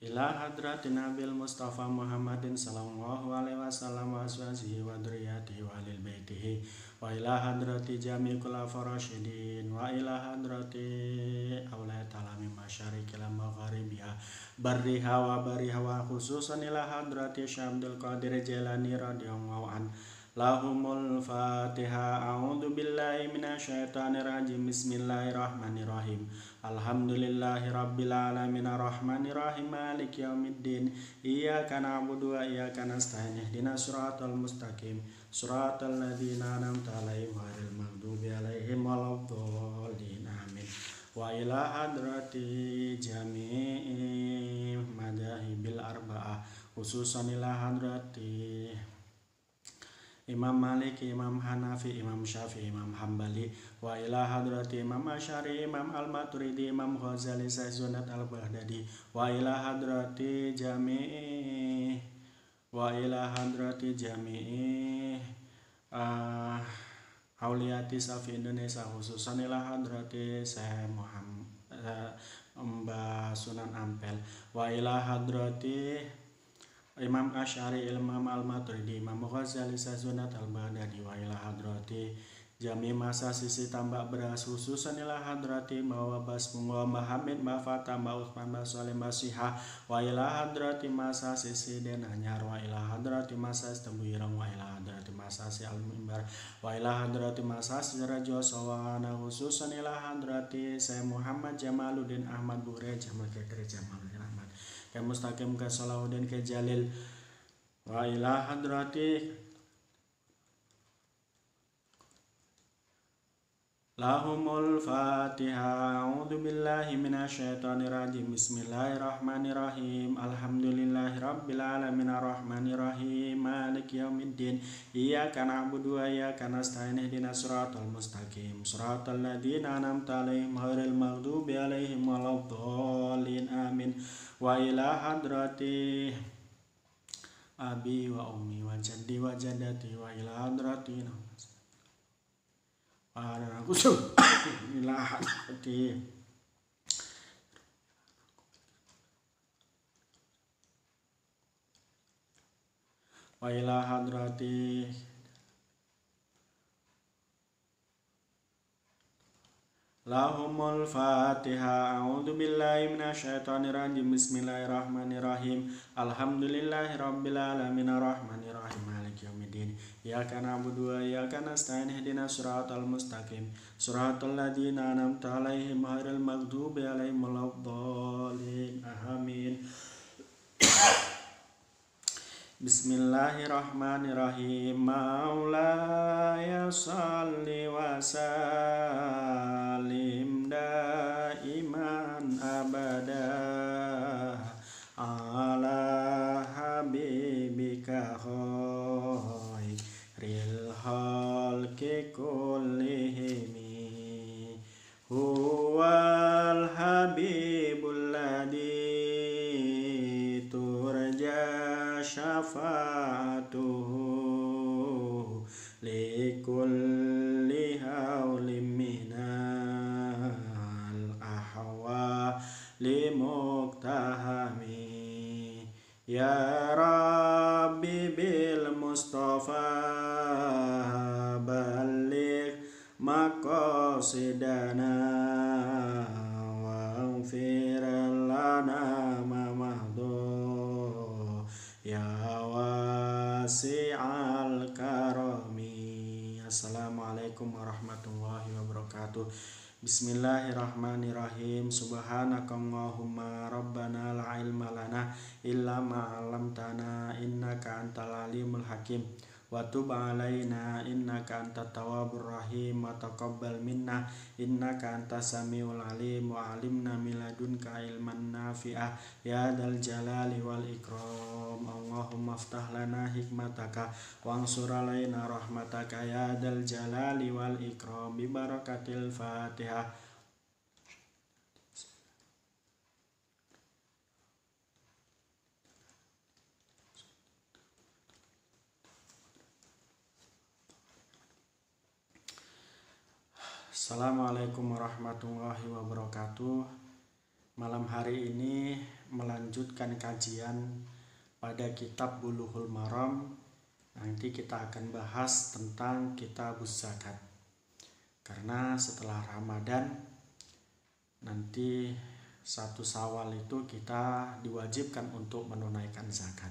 Ila hadratin Nabil Mustafa Muhammadin sallallahu alaihi wasallam wa ashabihi wa dzurriyyatihi wa ahli baitihi wa ila hadrati jami' khulafaur rasyidin wa ila hadrati awliya talami masyariqil magharibiha barriha wa bariha wa khususan ila hadrati Syekh Abdul Qadir Jailani radhiyallahu an. Lahumul Fatiha. A'udzu billahi minasyaitonir rajim. Bismillahirrahmanirrahim. Alhamdulillahi rabbil alamin arrahmanir rahim maliki yaumiddin. Iyyaka na'budu wa iyyaka nasta'in. Ihdinas siratal mustaqim. Siratal ladzina an'amta 'alaihim ghairil maghdubi 'alaihim waladdallin. Amin. Wa ila hadrati jami'i madzahibil arba'ah, khususan ila hadrati Imam Malik, Imam Hanafi, Imam Syafi'i, Imam Hambali, wa ila hadrati Imam Asy'ari, Imam Al-Maturidi, Imam Ghazali, Sayyidunat Al-Baghdadi, wa ila hadrati jami'i auliyati Safi Indonesia, khususan ila hadrati Syekh Muhammad Mbah Sunan Ampel, wa ila hadrati Imam Asy'ari, Imam Al-Maturidi, Imam Ghazali, Sayyidunat Al-Baghdadi, wa ila hadrati jami masa sisi tambak beras, khususan ila hadrati Mbah Abbas, Mbah Hamid, Mbah Fatah, Mbah Utsman, Mbah Salim, Mbah Siha, wa ila hadrati masa sisi Den Anyar, wa ila hadrati masa Tembu Ireng, wa ila hadrati masa si Al-Mimbar, wa ila hadrati masa si Rajo Sawana, khususan ila hadrati Syekh Muhammad Jamaluddin Ahmad Bure, Jamal Kekri Jamaluddin Ahmad ke Mustaqim ke Salahuddin ke Jalil, wa ila hadrati Lahumul Fatiha. A'udzu billahi minasyaitonir rajim. Bismillahirrahmanirrahim. Alhamdulillahi rabbil alamin arrahmanir rahim maliki yaumiddin. Iyyaka na'budu wa iyyaka nasta'in. Ihdinas siratal mustaqim. Siratal ladzina an'amta 'alaihim ghairil maghdubi 'alaihim waladdallin. Amin. Wa ila hadrati abi wa ummi wa jaddi wa jaddati wa ila hadrati aku ila hadrati wa ila hadrati Lahumul Fatiha. A'udzu billahi minasyaitonir rajim. Bismillahirrahmanirrahim. Alhamdulillahi rabbil alamin arrahmanir rahim maliki yaumiddin. Iyyaka na'budu wa iyyaka nasta'in. Ihdinas siratal mustaqim. Siratal ladzina an'amta 'alaihim ghairil maghdubi 'alaihim waladdallin. Amin. Bismillahirrahmanirrahim. Maulaya shalli wa sallim daiman abada ala habibika khairil khalqi kullihim. Huwal habibul ladzi turja syafa'atuhu likulli haulim minal ahwali muqtahami. Ya Rabbi bil Mustafa balligh maqasidana waghfir lana ma madha ya wasi'al karami. Assalamualaikum warahmatullahi wabarakatuh. Bismillahirrahmanirrahim. Subhanakallahumma rabbana la ilma lana illa ma 'allamtana innaka antal alimul hakim. Wa tub 'alaina innaka antat tawwabur rahim wa taqabbal minna innaka antas samiul alim wa 'allimna min ladunka ilman nafi'ah ya dzal jalali wal ikram. Allahumma aftah lana hikmataka wansur 'alaina rahmataka ya dzal jalali wal ikram bi barakatil Fatihah. Assalamualaikum warahmatullahi wabarakatuh. Malam hari ini melanjutkan kajian pada kitab Bulughul Maram. Nanti kita akan bahas tentang kitabuz zakat. Karena setelah Ramadan nanti 1 Syawal itu kita diwajibkan untuk menunaikan zakat.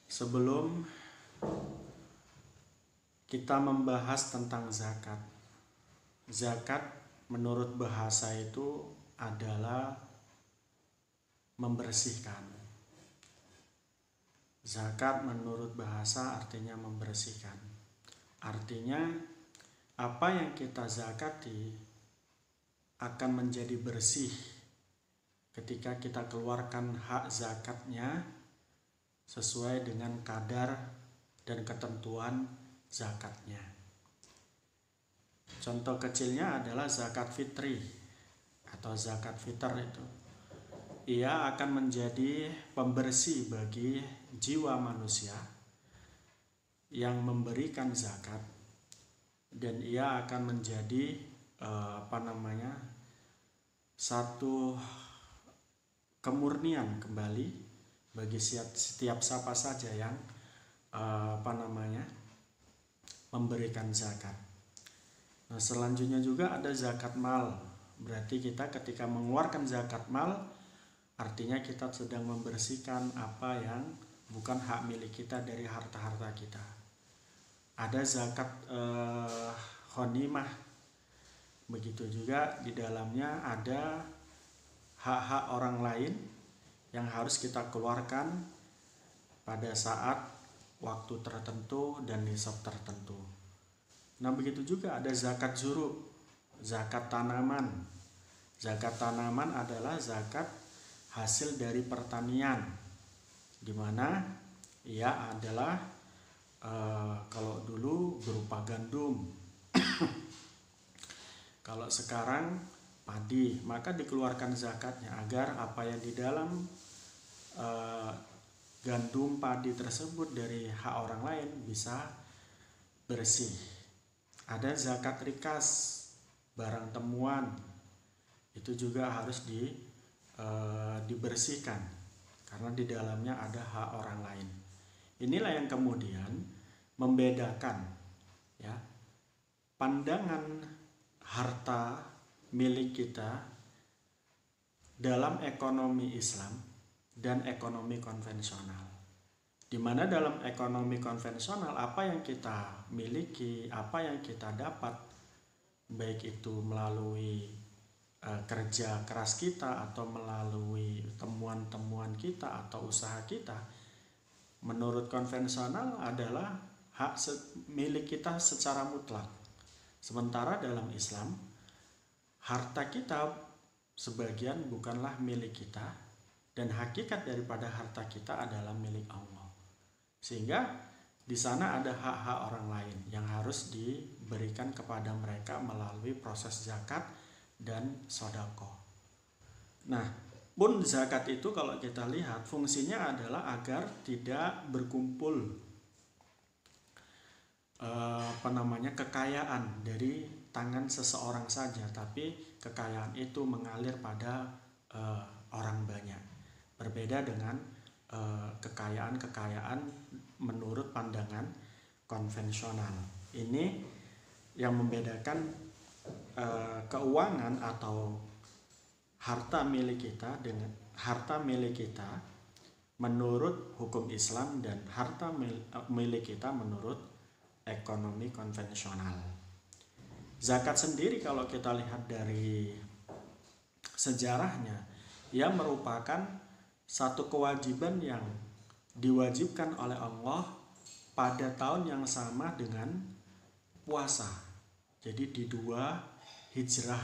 Sebelum kita membahas tentang zakat, zakat menurut bahasa itu adalah membersihkan. Zakat menurut bahasa artinya membersihkan. Artinya apa yang kita zakati akan menjadi bersih ketika kita keluarkan hak zakatnya sesuai dengan kadar dan ketentuan zakatnya. Contoh kecilnya adalah zakat fitri atau zakat fitr itu. Ia akan menjadi pembersih bagi jiwa manusia yang memberikan zakat, dan ia akan menjadi satu kemurnian kembali bagi setiap siapa saja yang memberikan zakat. Nah, selanjutnya juga ada zakat mal. Berarti kita ketika mengeluarkan zakat mal, artinya kita sedang membersihkan apa yang bukan hak milik kita dari harta-harta kita. Ada zakat ghanimah. Begitu juga di dalamnya ada hak-hak orang lain yang harus kita keluarkan pada saat waktu tertentu dan nisab tertentu. Nah, begitu juga ada zakat zuru, zakat tanaman. Zakat tanaman adalah zakat hasil dari pertanian, di mana ia adalah kalau dulu berupa gandum. Kalau sekarang padi, maka dikeluarkan zakatnya agar apa yang di dalam gandum padi tersebut dari hak orang lain bisa bersih. Ada zakat rikas, barang temuan, itu juga harus dibersihkan karena di dalamnya ada hak orang lain. Inilah yang kemudian membedakan ya pandangan harta milik kita dalam ekonomi Islam dan ekonomi konvensional. Di mana dalam ekonomi konvensional apa yang kita miliki, apa yang kita dapat, baik itu melalui kerja keras kita atau melalui temuan-temuan kita atau usaha kita, menurut konvensional adalah hak milik kita secara mutlak. Sementara dalam Islam, harta kita sebagian bukanlah milik kita, dan hakikat daripada harta kita adalah milik Allah. Sehingga di sana ada hak-hak orang lain yang harus diberikan kepada mereka melalui proses zakat dan sedekah. Nah, pun zakat itu kalau kita lihat fungsinya adalah agar tidak berkumpul kekayaan dari tangan seseorang saja, tapi kekayaan itu mengalir pada orang banyak. Berbeda dengan kekayaan menurut pandangan konvensional. Ini yang membedakan keuangan atau harta milik kita dengan harta milik kita menurut hukum Islam dan harta milik kita menurut ekonomi konvensional. Zakat sendiri kalau kita lihat dari sejarahnya, ia merupakan satu kewajiban yang diwajibkan oleh Allah pada tahun yang sama dengan puasa. Jadi di dua hijrah.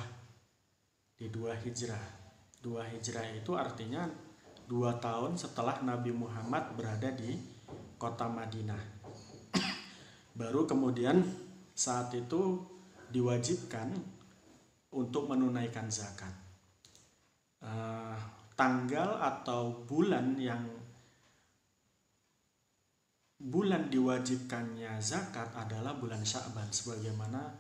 Dua hijrah itu artinya 2 tahun setelah Nabi Muhammad berada di kota Madinah. Baru kemudian saat itu diwajibkan untuk menunaikan zakat. Tanggal atau bulan diwajibkannya zakat adalah bulan Sya'ban, sebagaimana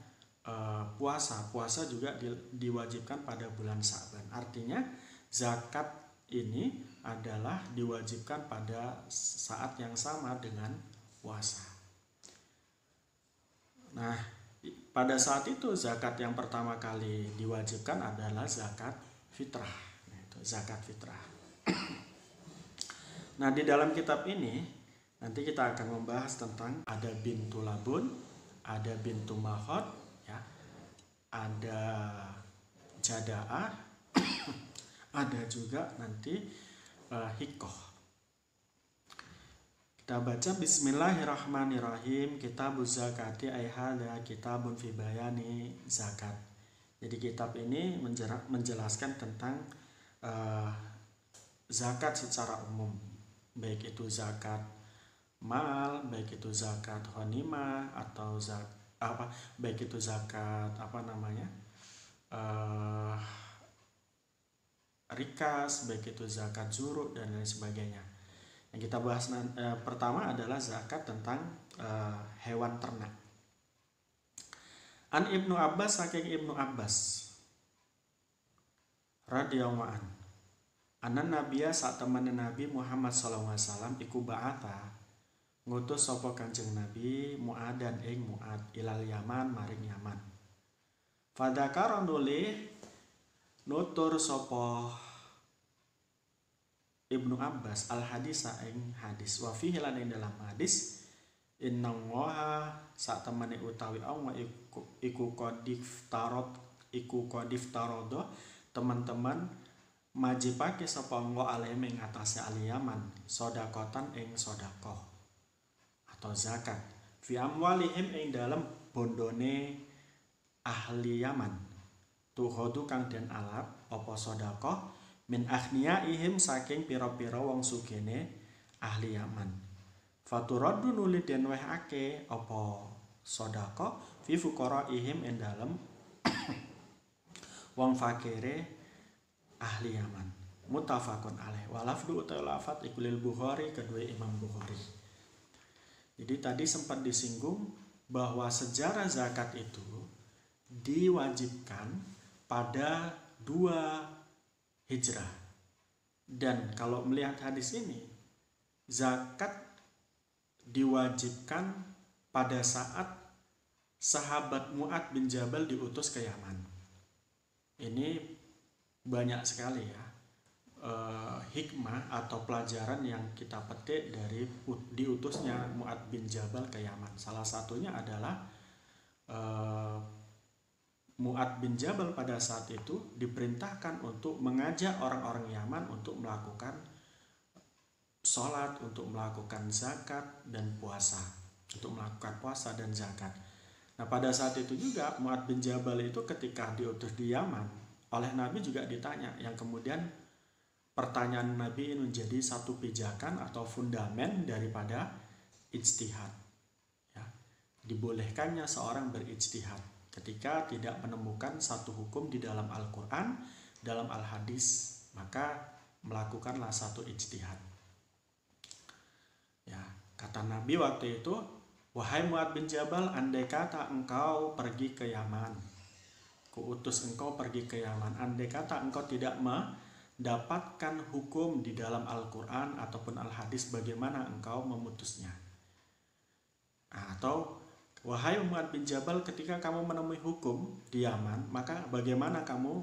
puasa juga diwajibkan pada bulan Sa'ban. Artinya zakat ini adalah diwajibkan pada saat yang sama dengan puasa. Nah, pada saat itu zakat yang pertama kali diwajibkan adalah zakat fitrah. Itu zakat fitrah. Nah, di dalam kitab ini nanti kita akan membahas tentang ada bintu labun, ada bintu mahot, ya, ada jada'ah, ada juga nanti hikoh. Kita baca Bismillahirrahmanirrahim. Kitabuz zakati ay hadza kitabun fi bayani zakat. Jadi kitab ini menjelaskan tentang zakat secara umum, baik itu zakat mal, baik itu zakat ghanimah atau baik itu zakat rikas, baik itu zakat zuruk dan lain sebagainya. Yang kita bahas pertama adalah zakat tentang hewan ternak. An Ibnu Abbas, saking Ibnu Abbas radhiyallahu an, anan nabiya saat teman Nabi Muhammad SAW iku ba'atha ngutus sapa Kanjeng Nabi Mu'adan ing Mu'ad ilal Yaman maring Yaman. Fadzakara nuli nutur sapa Ibnu Abbas al hadisa ing hadis wa fihi lan ing dalam hadis inna waha sak temene utawi Allah iku qadif tarad teman-teman majibake sapa Allah alaihim ing atase ahli Yaman sedekatan ing sedekah atau zakat fi amwalihim ing dalam bondone ahli Yaman tuhodu kang den alap apa sedekah min akhniyaihim saking pira-pira wong sugene ahli Yaman. Faturaddu nuli den wehake apa sedekah fi fuqaraihim ing dalem wong fakire ahli Yaman. Muttafaqun alaih. Wa lafdu lafat iku lil Bukhari, kedua Imam Bukhari. Jadi tadi sempat disinggung bahwa sejarah zakat itu diwajibkan pada 2 Hijrah. Dan kalau melihat hadis ini, zakat diwajibkan pada saat sahabat Mu'ad bin Jabal diutus ke Yaman. Ini banyak sekali ya hikmah atau pelajaran yang kita petik dari diutusnya Mu'ad bin Jabal ke Yaman. Salah satunya adalah Mu'ad bin Jabal pada saat itu diperintahkan untuk mengajak orang-orang Yaman untuk melakukan sholat, untuk melakukan zakat dan puasa, untuk melakukan puasa dan zakat. Nah, pada saat itu juga Mu'ad bin Jabal itu ketika diutus di Yaman oleh Nabi juga ditanya, yang kemudian pertanyaan Nabi ini menjadi satu pijakan atau fundamen daripada ijtihad. Ya, dibolehkannya seorang berijtihad ketika tidak menemukan satu hukum di dalam Al-Quran, dalam Al-Hadis, maka melakukanlah satu ijtihad. Ya, kata Nabi waktu itu, wahai Mu'ad bin Jabal, andai kata engkau pergi ke Yaman, kuutus engkau pergi ke Yaman, andai kata engkau tidak mendapatkan hukum di dalam Al-Quran ataupun Al-Hadis, bagaimana engkau memutusnya? Atau wahai Mu'ad bin Jabal, ketika kamu menemui hukum di Yaman, maka bagaimana kamu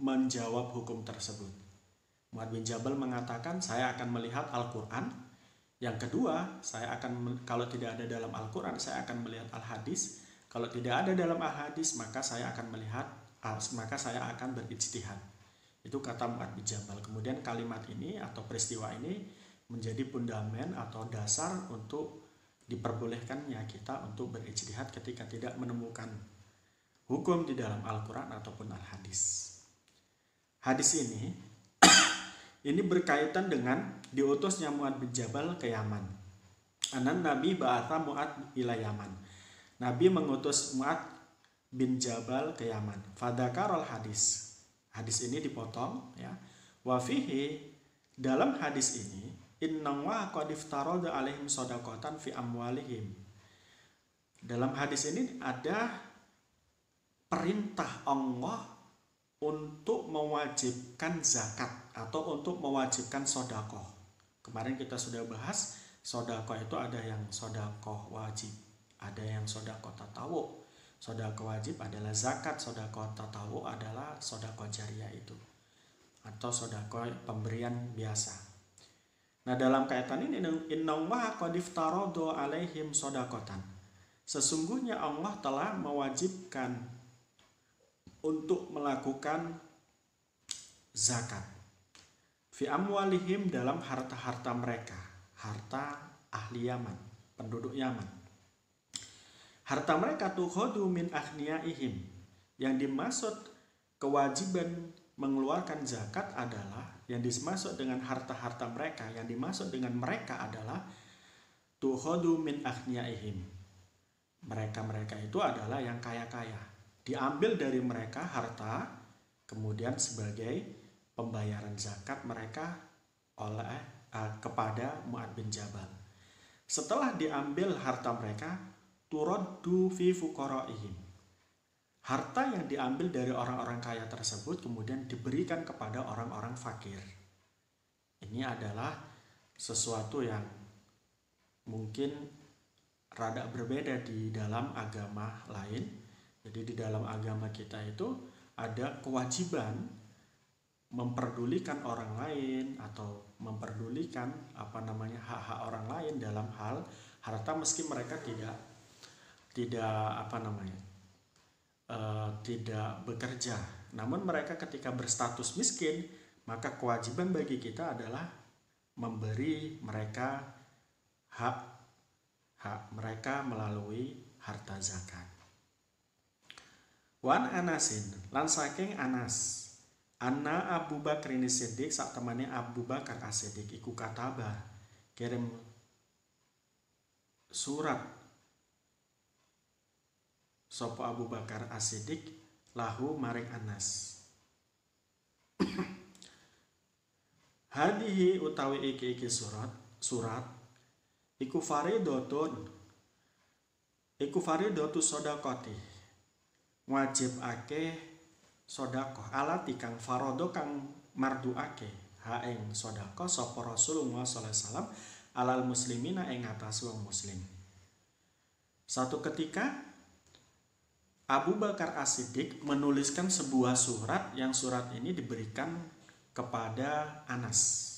menjawab hukum tersebut? Mu'ad bin Jabal mengatakan, saya akan melihat Al-Quran. Yang kedua, kalau tidak ada dalam Al-Quran, saya akan melihat Al-Hadis. Kalau tidak ada dalam Al-Hadis, maka saya akan berijtihad. Itu kata Mu'ad bin Jabal. Kemudian kalimat ini atau peristiwa ini menjadi fundament atau dasar untuk diperbolehkannya kita untuk berijtihad ketika tidak menemukan hukum di dalam Al-Quran ataupun Al-Hadis. Hadis ini berkaitan dengan diutusnya Mu'ad bin Jabal ke Yaman. Anan Nabi ba'atha Mu'ad ila Yaman. Nabi mengutus Mu'ad bin Jabal ke Yaman. Fadzakarul hadis. Hadis ini dipotong ya. Wa fihi, dalam hadis ini, inna wa qad iftarada alaihim shadaqatan fi amwalihim. Dalam hadis ini ada perintah Allah untuk mewajibkan zakat atau untuk mewajibkan sodakoh. Kemarin kita sudah bahas sodakoh itu ada yang sodakoh wajib, ada yang sodakoh tatawu. Sodakoh wajib adalah zakat, sodakoh tatawu adalah sodakoh jariah itu, atau sodakoh pemberian biasa. Nah, dalam kaitan ini, innallaha qad iftaradu alaihim sodakotan. Sesungguhnya Allah telah mewajibkan untuk melakukan zakat. Fi amwalihim, dalam harta-harta mereka, harta ahli Yaman, penduduk Yaman. Harta mereka tukhadu min aghniyaihim. Yang dimaksud kewajiban mengeluarkan zakat adalah, yang dimaksud dengan harta-harta mereka, yang dimaksud dengan mereka adalah tukhadu min aghniyaihim. Mereka-mereka itu adalah yang kaya-kaya. Diambil dari mereka harta, kemudian sebagai pembayaran zakat mereka oleh kepada Mu'adz bin Jabal. Setelah diambil harta mereka, turaddu fi fuqaraihim. Harta yang diambil dari orang-orang kaya tersebut kemudian diberikan kepada orang-orang fakir. Ini adalah sesuatu yang mungkin rada berbeda di dalam agama lain. Jadi di dalam agama kita itu ada kewajiban memperdulikan orang lain atau memperdulikan hak-hak orang lain dalam hal harta, meski mereka tidak bekerja. Namun mereka ketika berstatus miskin, maka kewajiban bagi kita adalah memberi mereka hak mereka melalui harta zakat. Wan Anasin, lan saking Anas, anna Abu Bakar ini Siddiq, sak temane Abu Bakar As-Siddiq iku kataba kirim surat sapa Abu Bakar As-Siddiq lahu maring Anas. Hadihi utawi iki surat iku faridatu sodakoti, wajibake sodakoh, alati kang farodo kang marduake ha ing sodakoh sapa Rasulullah sallallahu alaihi wasallam alal muslimina ing atas wong muslim. Satu ketika Abu Bakar As-Siddiq menuliskan sebuah surat, yang surat ini diberikan kepada Anas.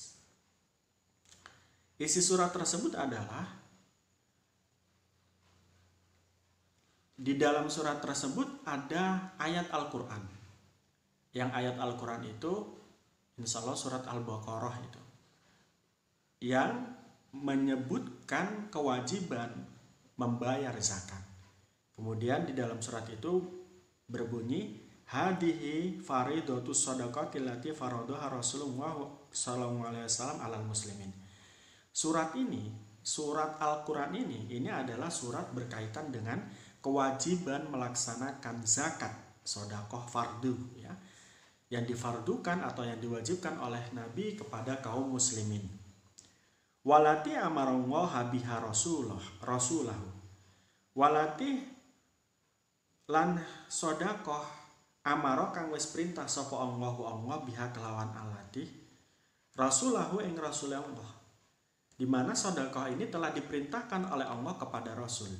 Isi surat tersebut adalah, di dalam surat tersebut ada ayat Al-Quran. Yang ayat Al-Quran itu insya Allah surat Al-Baqarah itu, yang menyebutkan kewajiban membayar zakat. Kemudian di dalam surat itu berbunyi, hadihi faridatus shadaqati allati faradaha Rasulullah sallallahu alaihi wasallam alal muslimin. Surat ini, surat Al-Quran ini adalah surat berkaitan dengan kewajiban melaksanakan zakat, sodakoh fardu, ya, yang difardukan atau yang diwajibkan oleh Nabi kepada kaum muslimin. Walati amarallahu biha rasulahu. Walati lan sodakoh amaro kang wis perintah sapa Allah biha kelawan alati rasulahu ing rasul Allah, di mana sodakoh ini telah diperintahkan oleh Allah kepada Rasul.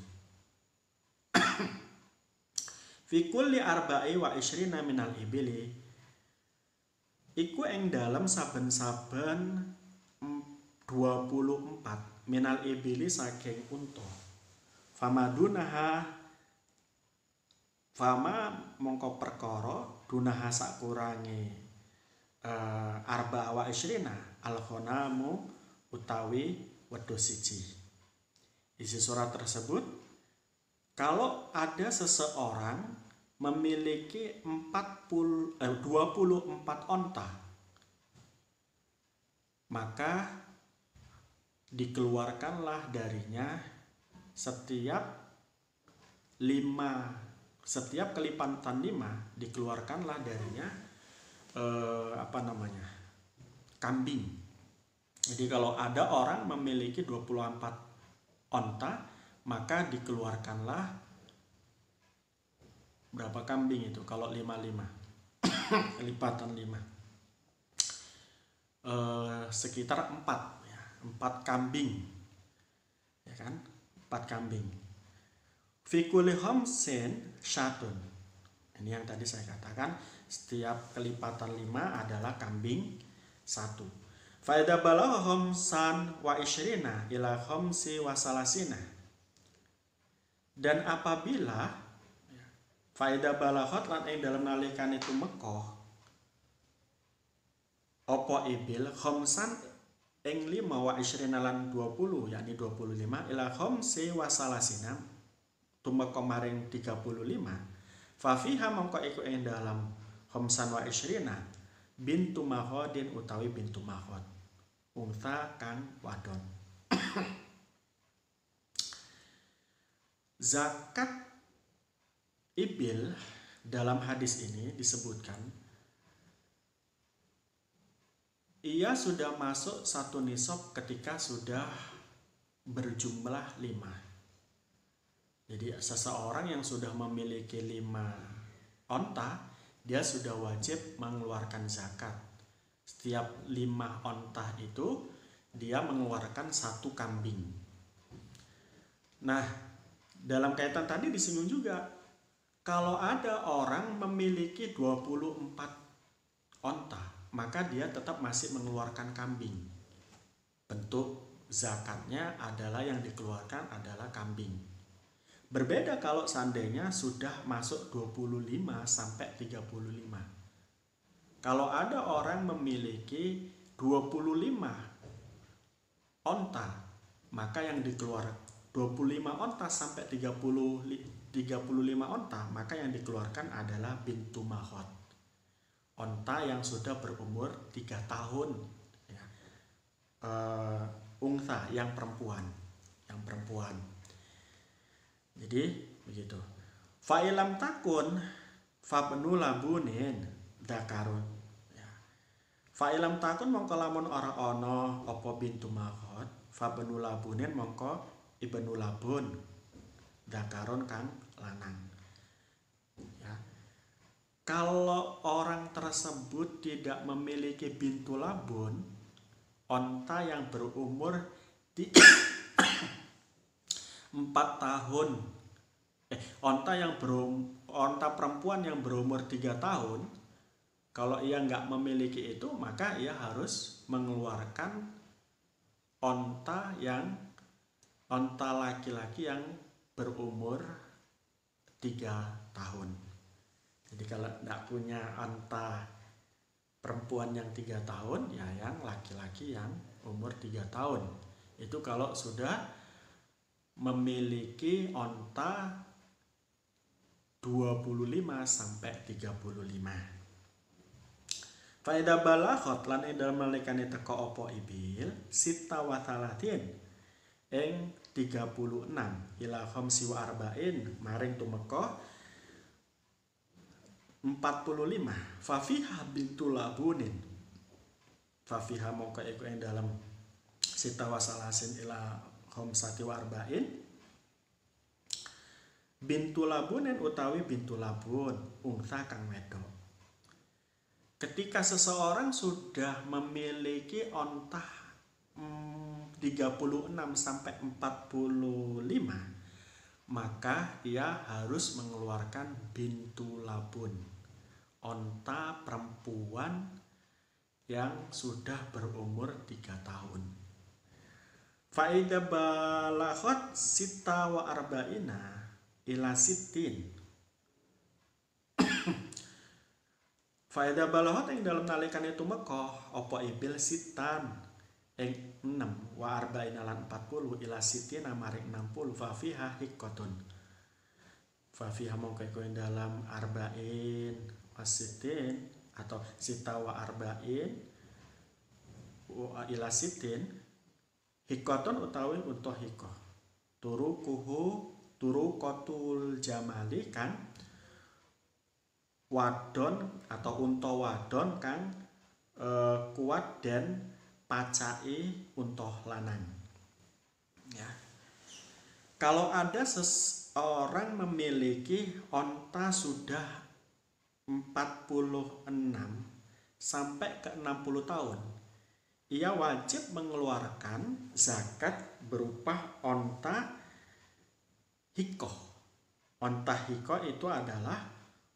Fi kulli arba'i wa ishrina minal ibili, iku ing dalam saben-saben 24 minal ibili saking unta. Fama mongko perkara dunaha sakurange arba wa ishrina al-khonamu utawi wedhus siji. Isi surat tersebut, kalau ada seseorang memiliki 24 onta, maka dikeluarkanlah darinya setiap kelipatan 5 dikeluarkanlah darinya kambing. Jadi kalau ada orang memiliki 24 onta, maka dikeluarkanlah berapa kambing itu kalau 55 lipatan 5 sekitar 4 ya, 4 kambing ya kan, 4 kambing. Fi kulli khamsin syatun, ini yang tadi saya katakan, setiap kelipatan 5 adalah kambing 1. Fa idza balagha khamsan wa isyrina ila khamsi wa salasina, dan apabila faida balaghat lan ing dalam nalikan itu mekoh opo ibil khamsan ing 5 wa isyrina lan 20, yakni 25 ila khamsi wa salasina tumeka maring 35, fa fiha mongko iku ing dalam khamsan wa isyrina bintu mahodin utawi bintu mahod, unta kang wadon. Zakat ibil dalam hadis ini disebutkan ia sudah masuk satu nisab ketika sudah berjumlah 5. Jadi seseorang yang sudah memiliki 5 onta, dia sudah wajib mengeluarkan zakat. Setiap 5 onta itu dia mengeluarkan 1 kambing. Nah, dalam kaitan tadi disinggung juga, kalau ada orang memiliki 24 onta, maka dia tetap masih mengeluarkan kambing. Bentuk zakatnya adalah yang dikeluarkan adalah kambing. Berbeda kalau seandainya sudah masuk 25 sampai 35. Kalau ada orang memiliki 25 onta, maka yang dikeluarkan 25 onta sampai 35 onta, maka yang dikeluarkan adalah bintu mahod, onta yang sudah berumur 3 tahun ya. Unta yang perempuan. Jadi begitu. Fa ilam takun fa labunin dakarun ya. Fa ilam takun mongko lamun ora ana apa bintu mahod, fa labunin mongko ibnu labun dakaron kang lanang ya. Kalau orang tersebut tidak memiliki bintu labun, onta yang berumur 4 tahun onta perempuan yang berumur 3 tahun, kalau ia nggak memiliki itu, maka ia harus mengeluarkan onta laki-laki yang berumur 3 tahun. Jadi kalau tidak punya onta perempuan yang 3 tahun, ya yang laki-laki yang umur 3 tahun. Itu kalau sudah memiliki onta 25 sampai 35. Faida balaghot lan ing dalem nalikane teka apa ibil sita wa talatin ing 36 ila khamsi wa arba'in maring tumeka 45 fa fiha bintu labunin, fa fiha mongko iku ing dalem sita wa salasin ila khamsati wa arba'in bintu labunin utawi bintu labun, unta kang wedok. Ketika seseorang sudah memiliki onta 36 sampai 45, maka ia harus mengeluarkan bintu labun, onta perempuan yang sudah berumur 3 tahun. Faida balaghot sita wa arba'ina ila sitin. Faida balaghot yang dalam nalikane tumeka apa ibil sitan ing 6 wa arba'ina lan 40 ila sitina maring 60 fa fiha hikotun. Fa fiha mongko iku ing dalam arba'in wasitin atau sita wa arba'in wa ila sitin hikotun utawi unta hikoh. Turuqatul jamali kang wadon atau unta wadon kang kuat dan pacai unta lanang ya. Kalau ada seseorang memiliki onta sudah 46 sampai ke 60 tahun, ia wajib mengeluarkan zakat berupa onta hikoh. Onta hikoh itu adalah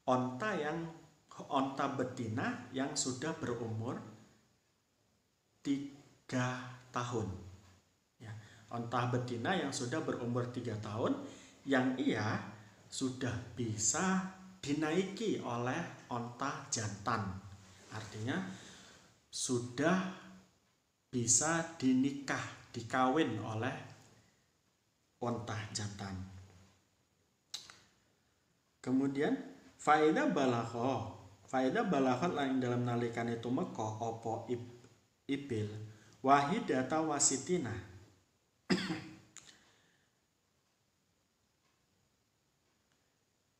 onta betina yang sudah berumur 3 tahun. Ya, onta betina yang sudah berumur 3 tahun yang ia sudah bisa dinaiki oleh onta jantan. Artinya sudah bisa dikawin oleh onta jantan. Kemudian faedah balagho lain dalam nalikan itu meko opo ibil wahidata wasitina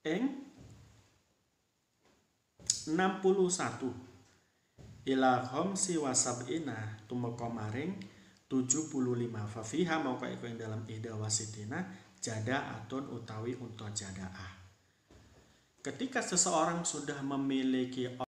ing 61 ila khamsi wasab'ina tumeka maring 75 fafiha mongko iku ing dalam ihda wasitina jada'atun utawi unta jada'ah. Ketika seseorang sudah memiliki